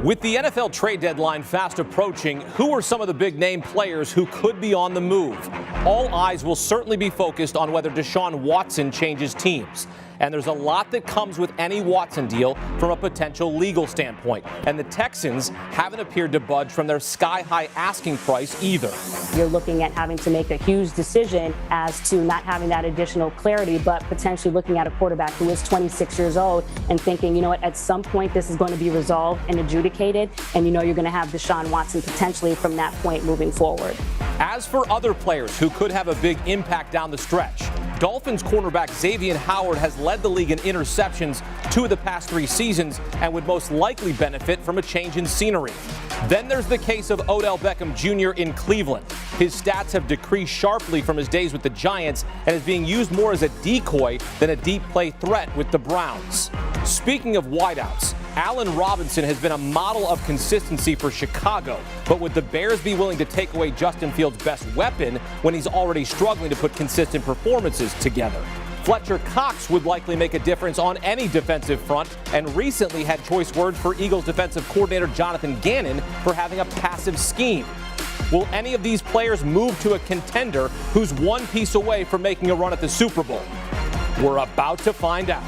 With the NFL trade deadline fast approaching, who are some of the big-name players who could be on the move? All eyes will certainly be focused on whether Deshaun Watson changes teams. And there's a lot that comes with any Watson deal from a potential legal standpoint. And the Texans haven't appeared to budge from their sky-high asking price either. You're looking at having to make a huge decision as to not having that additional clarity, but potentially looking at a quarterback who is 26 years old and thinking, you know what, at some point this is going to be resolved and adjudicated, and you know you're going to have Deshaun Watson potentially from that point moving forward. As for other players who could have a big impact down the stretch, Dolphins cornerback Xavier Howard has led the league in interceptions 2 of the past 3 seasons and would most likely benefit from a change in scenery. Then there's the case of Odell Beckham Jr. in Cleveland. His stats have decreased sharply from his days with the Giants and is being used more as a decoy than a deep play threat with the Browns. Speaking of wideouts, Allen Robinson has been a model of consistency for Chicago, but would the Bears be willing to take away Justin Fields' best weapon when he's already struggling to put consistent performances together? Fletcher Cox would likely make a difference on any defensive front and recently had choice words for Eagles defensive coordinator Jonathan Gannon for having a passive scheme. Will any of these players move to a contender who's one piece away from making a run at the Super Bowl? We're about to find out.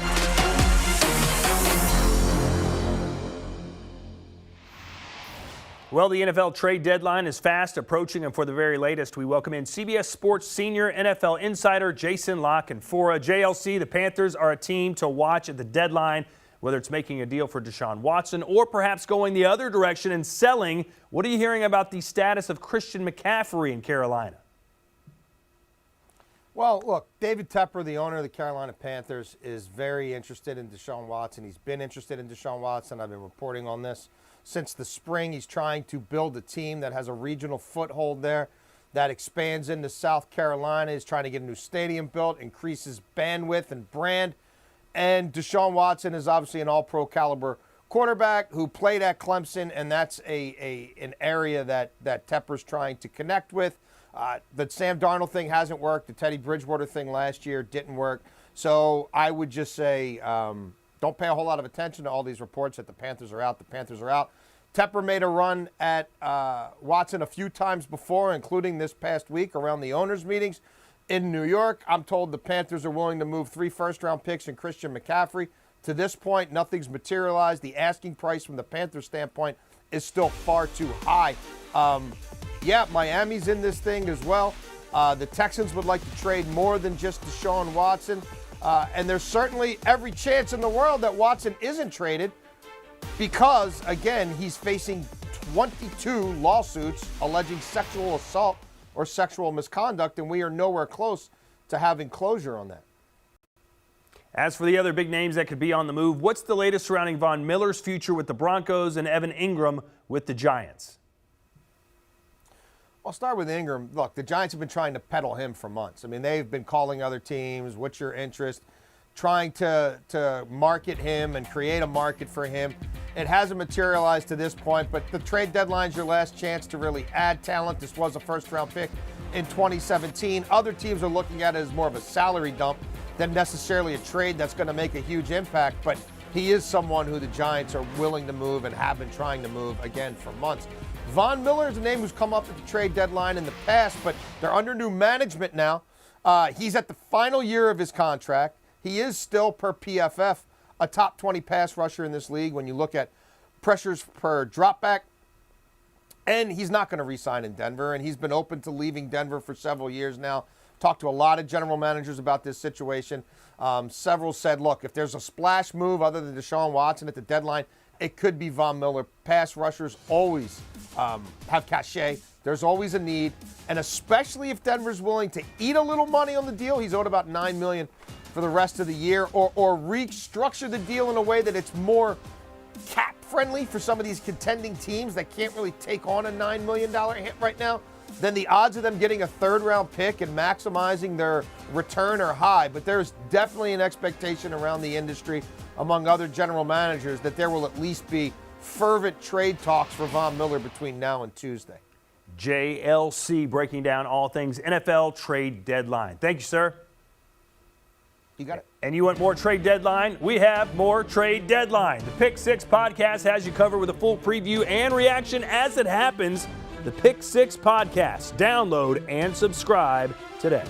Well, the NFL trade deadline is fast approaching, and for the very latest, we welcome in CBS Sports senior NFL insider Jason La Canfora. JLC, the Panthers are a team to watch at the deadline, whether it's making a deal for Deshaun Watson or perhaps going the other direction and selling. What are you hearing about the status of Christian McCaffrey in Carolina? Well, look, David Tepper, the owner of the Carolina Panthers, is very interested in Deshaun Watson. He's been interested in Deshaun Watson. I've been reporting on this since the spring. He's trying to build a team that has a regional foothold there, that expands into South Carolina. He's trying to get a new stadium built, increases bandwidth and brand. And Deshaun Watson is obviously an all-pro caliber quarterback who played at Clemson, and that's an area that Tepper's trying to connect with. The Sam Darnold thing hasn't worked. The Teddy Bridgewater thing last year didn't work. So I would just say don't pay a whole lot of attention to all these reports that the Panthers are out. The Panthers are out. Tepper made a run at Watson a few times before, including this past week around the owners' meetings in New York. I'm told the Panthers are willing to move 3 first-round picks and Christian McCaffrey. To this point, nothing's materialized. The asking price from the Panthers' standpoint is still far too high. Yeah, Miami's in this thing as well. The Texans would like to trade more than just Deshaun Watson. And there's certainly every chance in the world that Watson isn't traded because, again, he's facing 22 lawsuits alleging sexual assault or sexual misconduct, and we are nowhere close to having closure on that. As for the other big names that could be on the move, what's the latest surrounding Von Miller's future with the Broncos and Evan Ingram with the Giants? I'll start with Ingram. Look, the Giants have been trying to peddle him for months. I mean, they've been calling other teams, what's your interest, trying to market him and create a market for him. It hasn't materialized to this point, but the trade deadline's your last chance to really add talent. This was a first-round pick in 2017. Other teams are looking at it as more of a salary dump than necessarily a trade that's going to make a huge impact, but he is someone who the Giants are willing to move and have been trying to move, again, for months. Von Miller is a name who's come up at the trade deadline in the past, but they're under new management now. He's at the final year of his contract. He is still, per PFF, a top 20 pass rusher in this league when you look at pressures per dropback. And he's not going to re-sign in Denver, and he's been open to leaving Denver for several years now. Talked to a lot of general managers about this situation. Several said, look, if there's a splash move other than Deshaun Watson at the deadline, it could be Von Miller. Pass rushers always have cachet. There's always a need, and especially if Denver's willing to eat a little money on the deal. He's owed about $9 million for the rest of the year, or restructure the deal in a way that it's more cap-friendly for some of these contending teams that can't really take on a $9 million hit right now. Then the odds of them getting a third-round pick and maximizing their return are high. But there's definitely an expectation around the industry, among other general managers, that there will at least be fervent trade talks for Von Miller between now and Tuesday. JLC breaking down all things NFL trade deadline. Thank you, sir. You got it. And you want more trade deadline? We have more trade deadline. The Pick Six podcast has you covered with a full preview and reaction as it happens. The Pick Six podcast. Download and subscribe today.